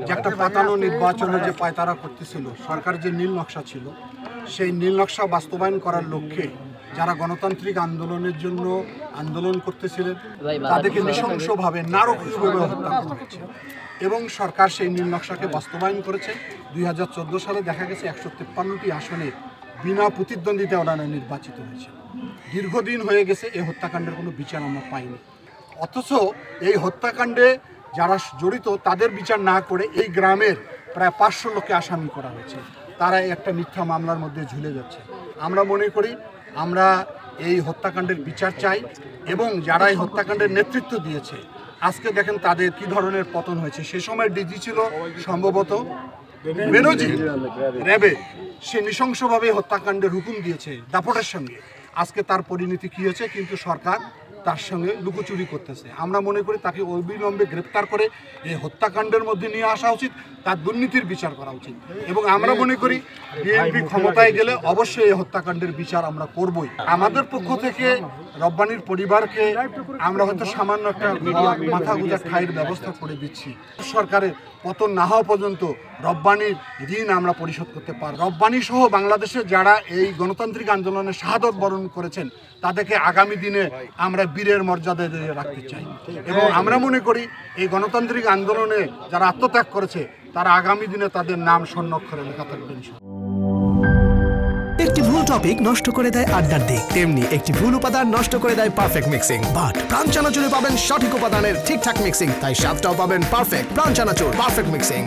যে একটা পাতানো নির্বাচনের যে পায়তারা করতেছিল সরকার, যে নীল নকশা ছিল সেই নীল নকশা বাস্তবায়ন করার লক্ষ্যে যারা গণতান্ত্রিক আন্দোলনের জন্য আন্দোলন করতেছিলেন তাদেরকে নৃশংসভাবে নারকীয়ভাবে হত্যা করা হয়েছে এবং সরকার সেই নীল নকশাকে বাস্তবায়ন করেছে। 2014 সালে দেখা গেছে 153টি আসনে বিনা প্রতিদ্বন্দ্বিতা ওনারা নির্বাচিত হয়েছে। দীর্ঘদিন হয়ে গেছে এই হত্যাকাণ্ডের কোনো বিচার আমরা পাইনি, অথচ এই হত্যাকাণ্ডে যারা জড়িত তাদের বিচার না করে এই গ্রামের প্রায় 500 লোককে আসামি করা হয়েছে। তারা একটা মিথ্যা মামলার মধ্যে ঝুলে যাচ্ছে। আমরা মনে করি আমরা এই হত্যাকাণ্ডের বিচার চাই এবং যারা এই হত্যাকাণ্ডের নেতৃত্ব দিয়েছে আজকে দেখেন তাদের কি ধরনের পতন হয়েছে। সে সময় ডিজি ছিল সম্ভবত বেনজির র্যাবে, সে নৃশংসভাবে হত্যাকাণ্ডের হুকুম দিয়েছে দাপটের সঙ্গে। আজকে তার পরিণতি কী হয়েছে, কিন্তু সরকার তার সঙ্গে লুকোচুরি করতেছে। আমরা মনে করি তাকে অবিলম্বে গ্রেপ্তার করে এই হত্যাকাণ্ডের মধ্যে নিয়ে আসা উচিত, তার দুর্নীতির বিচার করা উচিত এবং আমরা মনে করি বিএনপি ক্ষমতায় গেলে অবশ্যই এই হত্যাকাণ্ডের বিচার আমরা করবই। আমাদের পক্ষ থেকে রব্বানীর পরিবারকে আমরা হয়তো সামান্য একটা মাথা গুঁজা ঠাঁইয়ের ব্যবস্থা করে দিচ্ছি। সরকারের পতন না হওয়া পর্যন্ত রব্বানীর ঋণ আমরা পরিশোধ করতে পারি। রব্বানী সহ বাংলাদেশে যারা এই গণতান্ত্রিক আন্দোলনে শাহাদত বরণ করেছেন তাদেরকে আগামী দিনে আমরা বীরের মর্যাদা দিয়ে রাখতে চাই এবং আমরা মনে করি এই গণতান্ত্রিক আন্দোলনে যারা আত্মত্যাগ করেছে তারা আগামী দিনে তাদের নাম স্বর্ণাক্ষরে লেখা থাকবে। একটি ভুল টপিক নষ্ট করে দেয় আড্ডার দিক, তেমনি একটি ভুল উপাদান নষ্ট করে দেয় পারফেক্ট মিক্সিং। বাট প্রাণ চানাচুরে পাবেন সঠিক উপাদানের ঠিকঠাক মিক্সিং, তাই স্বাদটাও পাবেন পারফেক্ট। প্রাণ চানাচুর পারফেক্ট মিক্সিং।